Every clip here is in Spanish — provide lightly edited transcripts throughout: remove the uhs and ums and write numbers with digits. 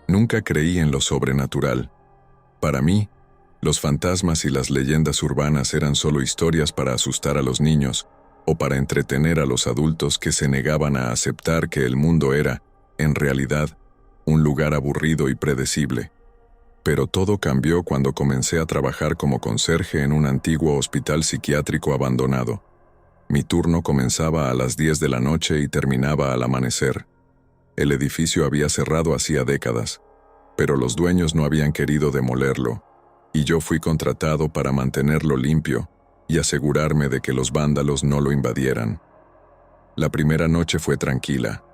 Nunca creí en lo sobrenatural. Para mí, los fantasmas y las leyendas urbanas eran solo historias para asustar a los niños o para entretener a los adultos que se negaban a aceptar que el mundo era, en realidad, un lugar aburrido y predecible. Pero todo cambió cuando comencé a trabajar como conserje en un antiguo hospital psiquiátrico abandonado. Mi turno comenzaba a las 10 de la noche y terminaba al amanecer. El edificio había cerrado hacía décadas, pero los dueños no habían querido demolerlo, y yo fui contratado para mantenerlo limpio y asegurarme de que los vándalos no lo invadieran. La primera noche fue tranquila.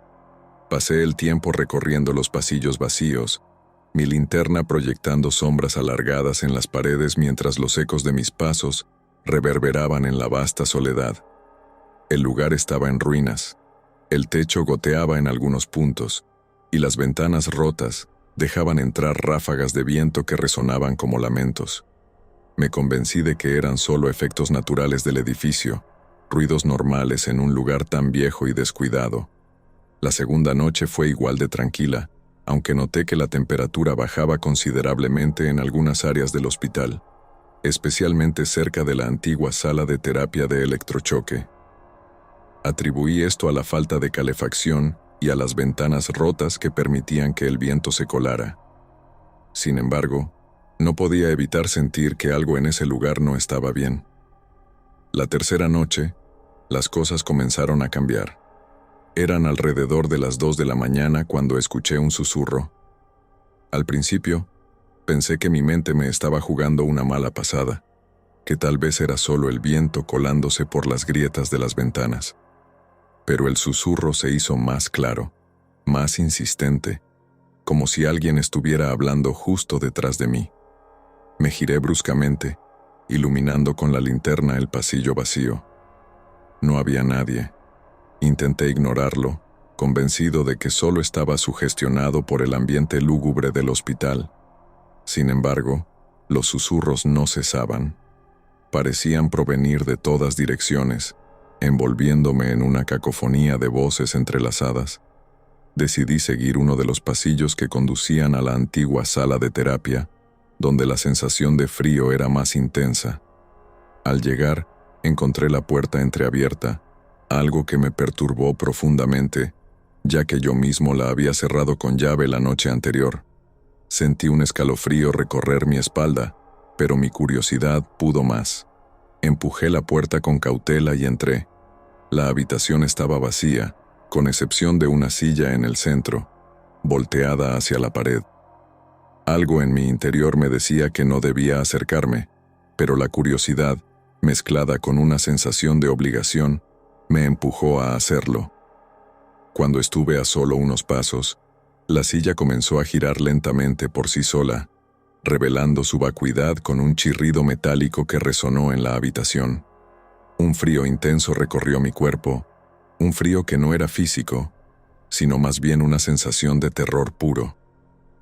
Pasé el tiempo recorriendo los pasillos vacíos, mi linterna proyectando sombras alargadas en las paredes mientras los ecos de mis pasos reverberaban en la vasta soledad. El lugar estaba en ruinas. El techo goteaba en algunos puntos, y las ventanas rotas dejaban entrar ráfagas de viento que resonaban como lamentos. Me convencí de que eran solo efectos naturales del edificio, ruidos normales en un lugar tan viejo y descuidado. La segunda noche fue igual de tranquila, aunque noté que la temperatura bajaba considerablemente en algunas áreas del hospital, especialmente cerca de la antigua sala de terapia de electrochoque. Atribuí esto a la falta de calefacción y a las ventanas rotas que permitían que el viento se colara. Sin embargo, no podía evitar sentir que algo en ese lugar no estaba bien. La tercera noche, las cosas comenzaron a cambiar. Eran alrededor de las 2 de la mañana cuando escuché un susurro. Al principio, pensé que mi mente me estaba jugando una mala pasada, que tal vez era solo el viento colándose por las grietas de las ventanas. Pero el susurro se hizo más claro, más insistente, como si alguien estuviera hablando justo detrás de mí. Me giré bruscamente, iluminando con la linterna el pasillo vacío. No había nadie. Intenté ignorarlo, convencido de que solo estaba sugestionado por el ambiente lúgubre del hospital. Sin embargo, los susurros no cesaban. Parecían provenir de todas direcciones, envolviéndome en una cacofonía de voces entrelazadas. Decidí seguir uno de los pasillos que conducían a la antigua sala de terapia, donde la sensación de frío era más intensa. Al llegar, encontré la puerta entreabierta, algo que me perturbó profundamente, ya que yo mismo la había cerrado con llave la noche anterior. Sentí un escalofrío recorrer mi espalda, pero mi curiosidad pudo más. Empujé la puerta con cautela y entré. La habitación estaba vacía, con excepción de una silla en el centro, volteada hacia la pared. Algo en mi interior me decía que no debía acercarme, pero la curiosidad, mezclada con una sensación de obligación, me empujó a hacerlo. Cuando estuve a solo unos pasos, la silla comenzó a girar lentamente por sí sola, revelando su vacuidad con un chirrido metálico que resonó en la habitación. Un frío intenso recorrió mi cuerpo, un frío que no era físico, sino más bien una sensación de terror puro.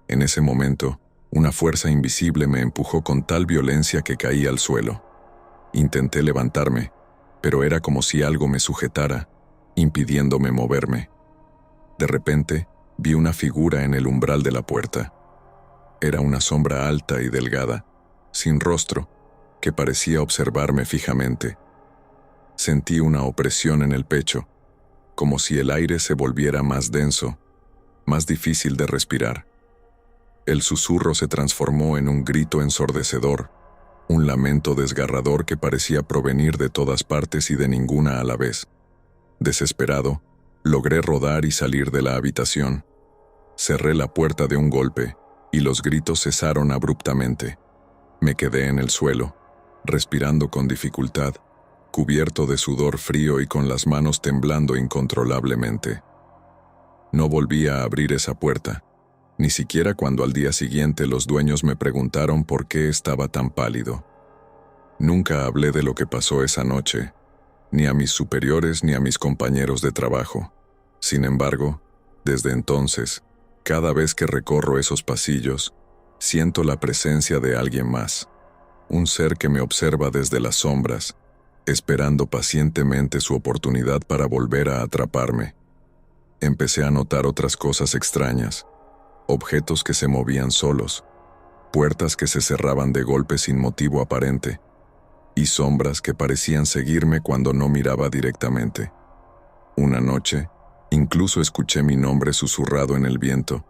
En ese momento, una fuerza invisible me empujó con tal violencia que caí al suelo. Intenté levantarme, pero era como si algo me sujetara, impidiéndome moverme. De repente, vi una figura en el umbral de la puerta. Era una sombra alta y delgada, sin rostro, que parecía observarme fijamente. Sentí una opresión en el pecho, como si el aire se volviera más denso, más difícil de respirar. El susurro se transformó en un grito ensordecedor, un lamento desgarrador que parecía provenir de todas partes y de ninguna a la vez. Desesperado, logré rodar y salir de la habitación. Cerré la puerta de un golpe, y los gritos cesaron abruptamente. Me quedé en el suelo, respirando con dificultad, cubierto de sudor frío y con las manos temblando incontrolablemente. No volví a abrir esa puerta, ni siquiera cuando al día siguiente los dueños me preguntaron por qué estaba tan pálido. Nunca hablé de lo que pasó esa noche, ni a mis superiores ni a mis compañeros de trabajo. Sin embargo, desde entonces, cada vez que recorro esos pasillos, siento la presencia de alguien más, un ser que me observa desde las sombras, esperando pacientemente su oportunidad para volver a atraparme. Empecé a notar otras cosas extrañas, objetos que se movían solos, puertas que se cerraban de golpe sin motivo aparente, y sombras que parecían seguirme cuando no miraba directamente. Una noche, incluso escuché mi nombre susurrado en el viento,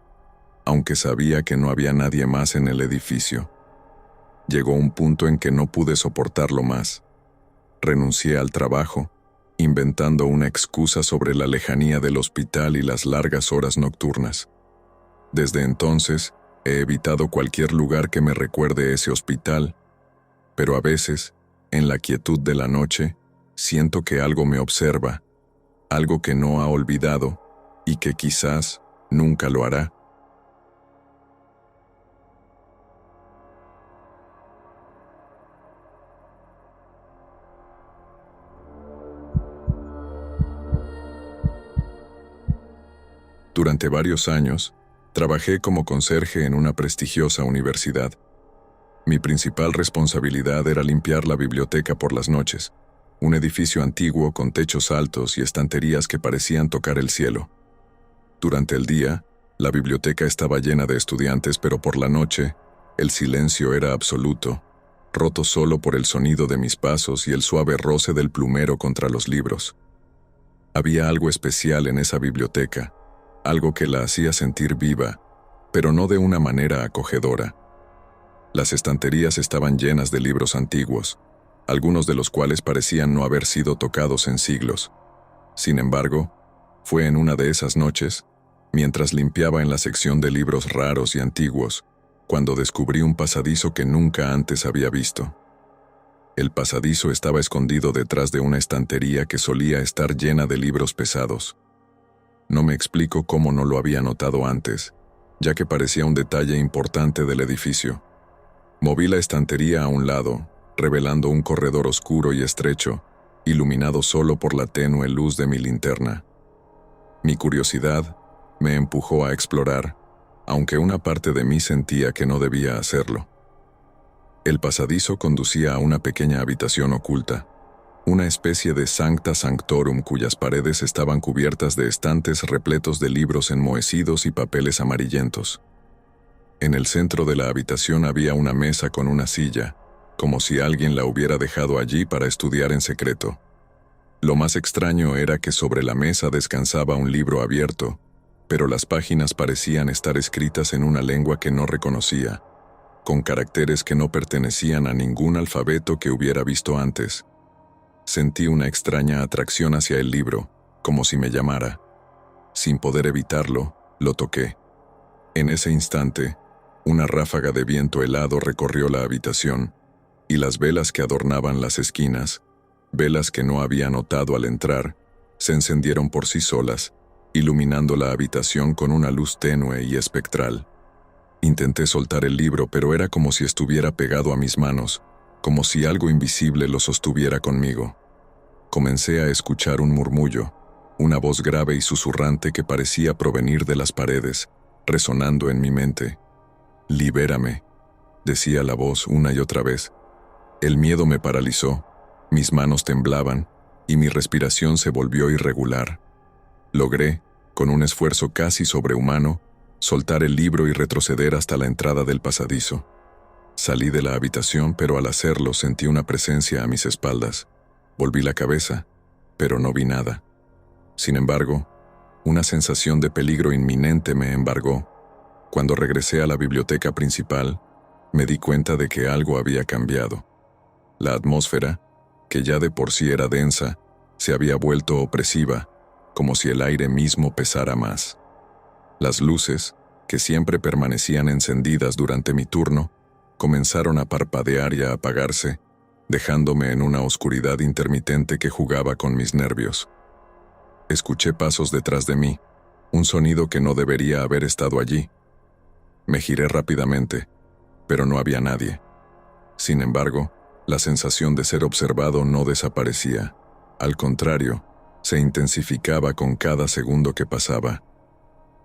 aunque sabía que no había nadie más en el edificio. Llegó un punto en que no pude soportarlo más. Renuncié al trabajo, inventando una excusa sobre la lejanía del hospital y las largas horas nocturnas. Desde entonces, he evitado cualquier lugar que me recuerde ese hospital, pero a veces, en la quietud de la noche, siento que algo me observa, algo que no ha olvidado y que quizás nunca lo hará. Durante varios años, trabajé como conserje en una prestigiosa universidad. Mi principal responsabilidad era limpiar la biblioteca por las noches, un edificio antiguo con techos altos y estanterías que parecían tocar el cielo. Durante el día, la biblioteca estaba llena de estudiantes, pero por la noche, el silencio era absoluto, roto solo por el sonido de mis pasos y el suave roce del plumero contra los libros. Había algo especial en esa biblioteca, algo que la hacía sentir viva, pero no de una manera acogedora. Las estanterías estaban llenas de libros antiguos, algunos de los cuales parecían no haber sido tocados en siglos. Sin embargo, fue en una de esas noches, mientras limpiaba en la sección de libros raros y antiguos, cuando descubrí un pasadizo que nunca antes había visto. El pasadizo estaba escondido detrás de una estantería que solía estar llena de libros pesados. No me explico cómo no lo había notado antes, ya que parecía un detalle importante del edificio. Moví la estantería a un lado, revelando un corredor oscuro y estrecho, iluminado solo por la tenue luz de mi linterna. Mi curiosidad me empujó a explorar, aunque una parte de mí sentía que no debía hacerlo. El pasadizo conducía a una pequeña habitación oculta, una especie de sancta sanctorum cuyas paredes estaban cubiertas de estantes repletos de libros enmohecidos y papeles amarillentos. En el centro de la habitación había una mesa con una silla, como si alguien la hubiera dejado allí para estudiar en secreto. Lo más extraño era que sobre la mesa descansaba un libro abierto, pero las páginas parecían estar escritas en una lengua que no reconocía, con caracteres que no pertenecían a ningún alfabeto que hubiera visto antes. Sentí una extraña atracción hacia el libro, como si me llamara. Sin poder evitarlo, lo toqué. En ese instante, una ráfaga de viento helado recorrió la habitación, y las velas que adornaban las esquinas, velas que no había notado al entrar, se encendieron por sí solas, iluminando la habitación con una luz tenue y espectral. Intenté soltar el libro, pero era como si estuviera pegado a mis manos, como si algo invisible lo sostuviera conmigo. Comencé a escuchar un murmullo, una voz grave y susurrante que parecía provenir de las paredes, resonando en mi mente. «Libérame», decía la voz una y otra vez. El miedo me paralizó, mis manos temblaban y mi respiración se volvió irregular. Logré, con un esfuerzo casi sobrehumano, soltar el libro y retroceder hasta la entrada del pasadizo. Salí de la habitación, pero al hacerlo sentí una presencia a mis espaldas. Volví la cabeza, pero no vi nada. Sin embargo, una sensación de peligro inminente me embargó. Cuando regresé a la biblioteca principal, me di cuenta de que algo había cambiado. La atmósfera, que ya de por sí era densa, se había vuelto opresiva, como si el aire mismo pesara más. Las luces, que siempre permanecían encendidas durante mi turno, comenzaron a parpadear y a apagarse, dejándome en una oscuridad intermitente que jugaba con mis nervios. Escuché pasos detrás de mí, un sonido que no debería haber estado allí. Me giré rápidamente, pero no había nadie. Sin embargo, la sensación de ser observado no desaparecía. Al contrario, se intensificaba con cada segundo que pasaba.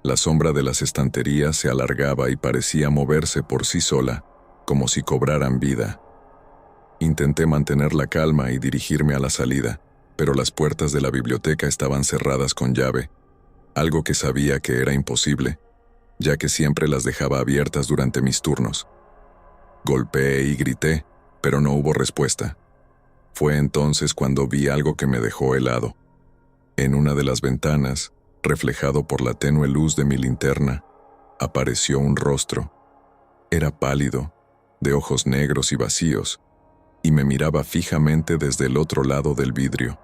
La sombra de las estanterías se alargaba y parecía moverse por sí sola, como si cobraran vida. Intenté mantener la calma y dirigirme a la salida, pero las puertas de la biblioteca estaban cerradas con llave, algo que sabía que era imposible. ya que siempre las dejaba abiertas durante mis turnos. Golpeé y grité, pero no hubo respuesta. Fue entonces cuando vi algo que me dejó helado. En una de las ventanas, reflejado por la tenue luz de mi linterna, apareció un rostro. Era pálido, de ojos negros y vacíos, y me miraba fijamente desde el otro lado del vidrio.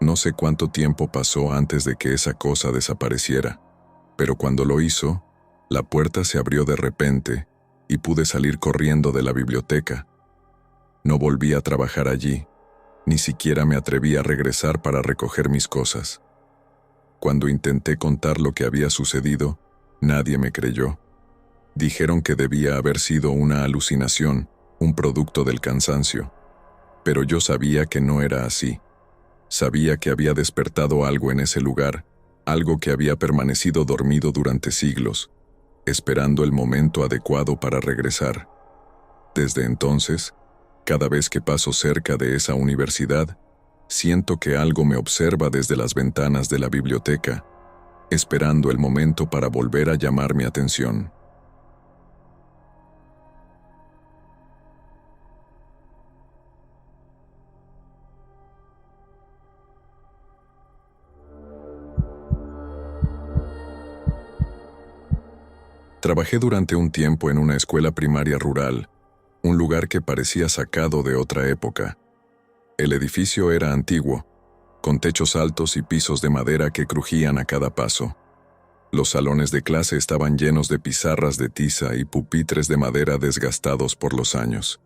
No sé cuánto tiempo pasó antes de que esa cosa desapareciera, pero cuando lo hizo, la puerta se abrió de repente y pude salir corriendo de la biblioteca. No volví a trabajar allí, ni siquiera me atreví a regresar para recoger mis cosas. Cuando intenté contar lo que había sucedido, nadie me creyó. Dijeron que debía haber sido una alucinación, un producto del cansancio. Pero yo sabía que no era así. Sabía que había despertado algo en ese lugar, algo que había permanecido dormido durante siglos, esperando el momento adecuado para regresar. Desde entonces, cada vez que paso cerca de esa universidad, siento que algo me observa desde las ventanas de la biblioteca, esperando el momento para volver a llamar mi atención. Trabajé durante un tiempo en una escuela primaria rural, un lugar que parecía sacado de otra época. El edificio era antiguo, con techos altos y pisos de madera que crujían a cada paso. Los salones de clase estaban llenos de pizarras de tiza y pupitres de madera desgastados por los años.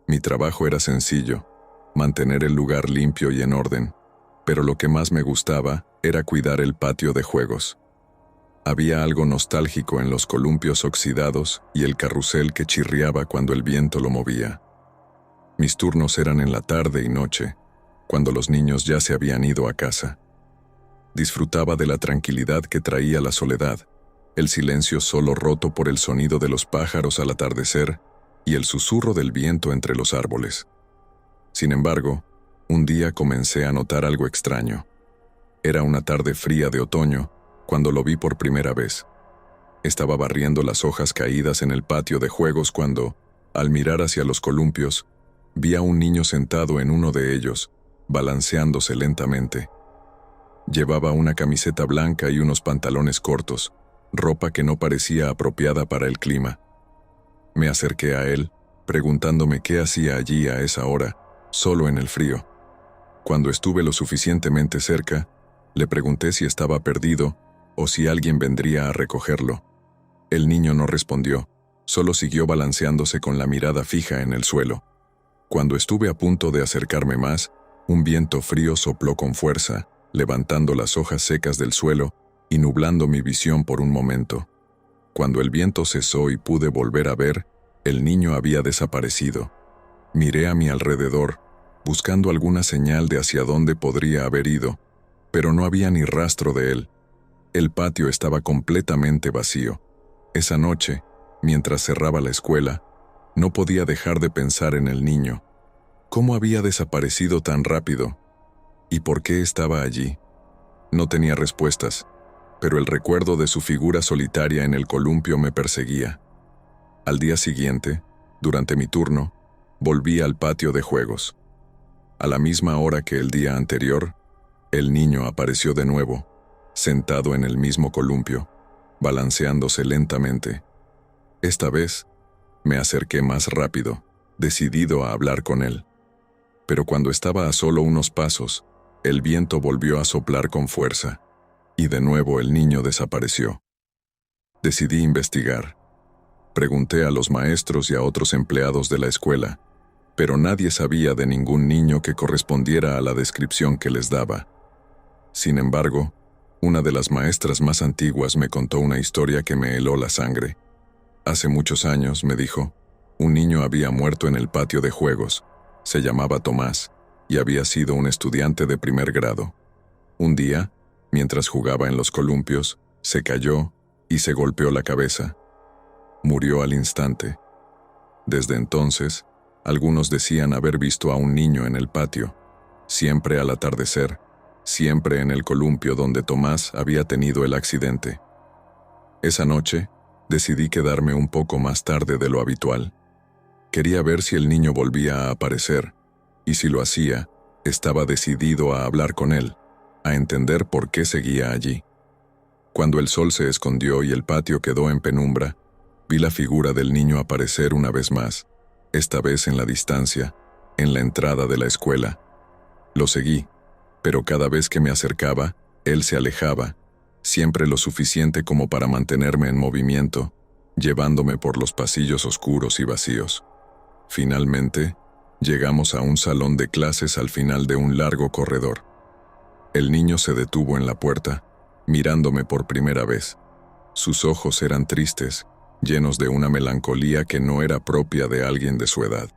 Mi trabajo era sencillo, mantener el lugar limpio y en orden, pero lo que más me gustaba era cuidar el patio de juegos. Había algo nostálgico en los columpios oxidados y el carrusel que chirriaba cuando el viento lo movía. Mis turnos eran en la tarde y noche, cuando los niños ya se habían ido a casa. Disfrutaba de la tranquilidad que traía la soledad, el silencio solo roto por el sonido de los pájaros al atardecer y el susurro del viento entre los árboles. Sin embargo, un día comencé a notar algo extraño. Era una tarde fría de otoño, cuando lo vi por primera vez. Estaba barriendo las hojas caídas en el patio de juegos cuando, al mirar hacia los columpios, vi a un niño sentado en uno de ellos, balanceándose lentamente. Llevaba una camiseta blanca y unos pantalones cortos, ropa que no parecía apropiada para el clima. Me acerqué a él, preguntándome qué hacía allí a esa hora, solo en el frío. Cuando estuve lo suficientemente cerca, le pregunté si estaba perdido o si alguien vendría a recogerlo. El niño no respondió, solo siguió balanceándose con la mirada fija en el suelo. Cuando estuve a punto de acercarme más, un viento frío sopló con fuerza, levantando las hojas secas del suelo y nublando mi visión por un momento. Cuando el viento cesó y pude volver a ver, el niño había desaparecido. Miré a mi alrededor, buscando alguna señal de hacia dónde podría haber ido, pero no había ni rastro de él. El patio estaba completamente vacío. Esa noche, mientras cerraba la escuela, no podía dejar de pensar en el niño. ¿Cómo había desaparecido tan rápido? ¿Y por qué estaba allí? No tenía respuestas, pero el recuerdo de su figura solitaria en el columpio me perseguía. Al día siguiente, durante mi turno, volví al patio de juegos. A la misma hora que el día anterior, el niño apareció de nuevo, sentado en el mismo columpio, balanceándose lentamente. Esta vez, me acerqué más rápido, decidido a hablar con él. Pero cuando estaba a solo unos pasos, el viento volvió a soplar con fuerza, y de nuevo el niño desapareció. Decidí investigar. Pregunté a los maestros y a otros empleados de la escuela, pero nadie sabía de ningún niño que correspondiera a la descripción que les daba. Sin embargo, una de las maestras más antiguas me contó una historia que me heló la sangre. Hace muchos años, me dijo, un niño había muerto en el patio de juegos. Se llamaba Tomás y había sido un estudiante de primer grado. Un día, mientras jugaba en los columpios, se cayó y se golpeó la cabeza. Murió al instante. Desde entonces, algunos decían haber visto a un niño en el patio, siempre al atardecer, siempre en el columpio donde Tomás había tenido el accidente. Esa noche, decidí quedarme un poco más tarde de lo habitual. Quería ver si el niño volvía a aparecer, y si lo hacía, estaba decidido a hablar con él, a entender por qué seguía allí. Cuando el sol se escondió y el patio quedó en penumbra, vi la figura del niño aparecer una vez más, esta vez en la distancia, en la entrada de la escuela. Lo seguí, pero cada vez que me acercaba, él se alejaba, siempre lo suficiente como para mantenerme en movimiento, llevándome por los pasillos oscuros y vacíos. Finalmente, llegamos a un salón de clases al final de un largo corredor. El niño se detuvo en la puerta, mirándome por primera vez. Sus ojos eran tristes, llenos de una melancolía que no era propia de alguien de su edad.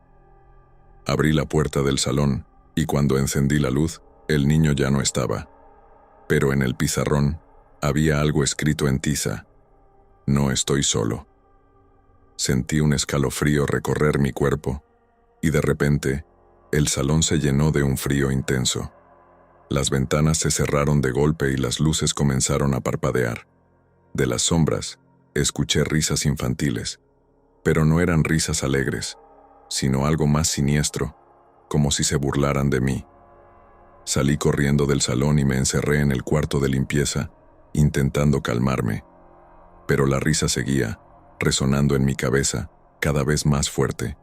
Abrí la puerta del salón, y cuando encendí la luz, el niño ya no estaba. Pero en el pizarrón había algo escrito en tiza: no estoy solo. Sentí un escalofrío recorrer mi cuerpo, y de repente, el salón se llenó de un frío intenso. Las ventanas se cerraron de golpe y las luces comenzaron a parpadear. De las sombras, escuché risas infantiles, pero no eran risas alegres, sino algo más siniestro, como si se burlaran de mí. Salí corriendo del salón y me encerré en el cuarto de limpieza, intentando calmarme. Pero la risa seguía, resonando en mi cabeza, cada vez más fuerte.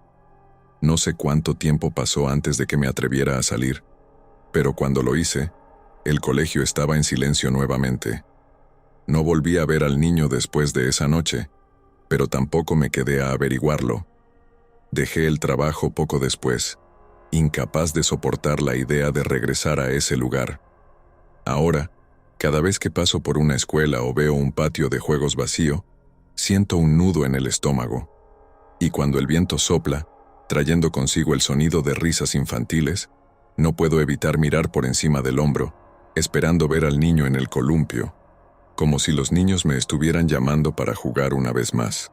No sé cuánto tiempo pasó antes de que me atreviera a salir, pero cuando lo hice, el colegio estaba en silencio nuevamente. No volví a ver al niño después de esa noche, pero tampoco me quedé a averiguarlo. Dejé el trabajo poco después, incapaz de soportar la idea de regresar a ese lugar. Ahora, cada vez que paso por una escuela o veo un patio de juegos vacío, siento un nudo en el estómago. Y cuando el viento sopla, trayendo consigo el sonido de risas infantiles, no puedo evitar mirar por encima del hombro, esperando ver al niño en el columpio, como si los niños me estuvieran llamando para jugar una vez más.